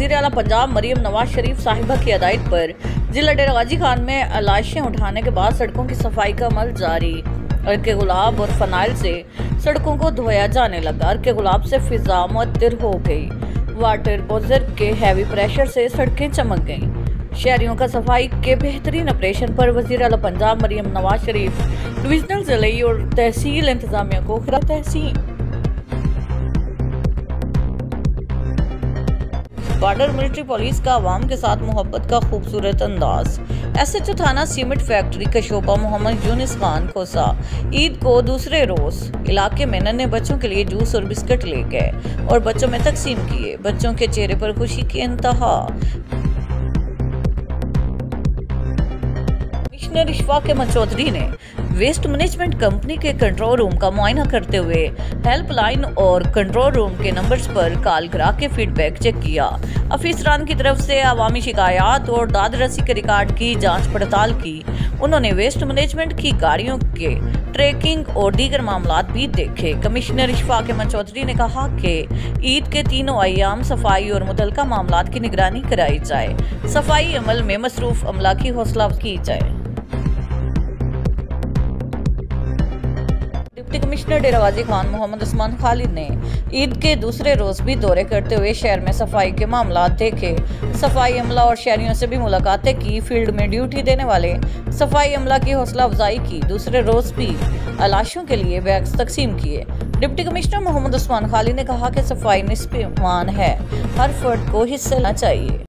वजीर आला पंजाब मरियम नवाज शरीफ साहिबा की हिदायत पर जिला डेरा गाजी खान में लाशें उठाने के बाद सड़कों की सफाई का अमल जारी। अर्के गुलाब और फनाइल से सड़कों को धोया जाने लगा। अर्के गुलाब से फिजा मुअत्तर हो गई। वाटर बोजर के हैवी प्रेशर से सड़कें चमक गईं। शहरियों का सफाई के बेहतरीन ऑपरेशन पर वजीर आला पंजाब मरियम नवाज शरीफ डिविजनल जिले और तहसील इंतजामिया को खिताब तहसीन। बॉर्डर मिलिट्री पुलिस का अवाम के साथ मोहब्बत का खूबसूरत अंदाज। SHO थाना सीमेंट फैक्ट्री का शोबा मोहम्मद यूनिस खान खोसा ईद को दूसरे रोज इलाके में नन्हे बच्चों के लिए जूस और बिस्किट ले गए और बच्चों में तकसीम किए। बच्चों के चेहरे पर खुशी की इंतहा। कमिश्नर इशफाक अहमद चौधरी ने वेस्ट मैनेजमेंट कंपनी के कंट्रोल रूम का मुआयना करते हुए हेल्पलाइन और कंट्रोल रूम के नंबर्स पर कॉल करा के फीडबैक चेक किया। अफसरान की तरफ से अवामी शिकायत और दाद रसी के रिकॉर्ड की जांच पड़ताल की। उन्होंने वेस्ट मैनेजमेंट की गाड़ियों के ट्रैकिंग और दीगर मामलात भी देखे। कमिश्नर इशफाक अहमद चौधरी ने कहा कि ईद के तीनों अय्याम सफाई और मुतल्लिका मामलात की निगरानी कराई जाए। सफाई अमल में मसरूफ अमला की हौसला की जाए। डिप्टी कमिश्नर डेरा गाजी खान मोहम्मद उस्मान खालिद ने ईद के दूसरे रोज भी दौरे करते हुए शहर में सफाई के मामलात देखे। सफाई अमला और शहरियों से भी मुलाकातें की। फील्ड में ड्यूटी देने वाले सफाई अमला की हौसला अफजाई की। दूसरे रोज भी लाशों के लिए बैग्स तकसीम किए। डिप्टी कमिश्नर मोहम्मद उस्मान खालिद ने कहा कि सफाई निस्फ ईमान है, हर फर्द को हिस्सा लेना चाहिए।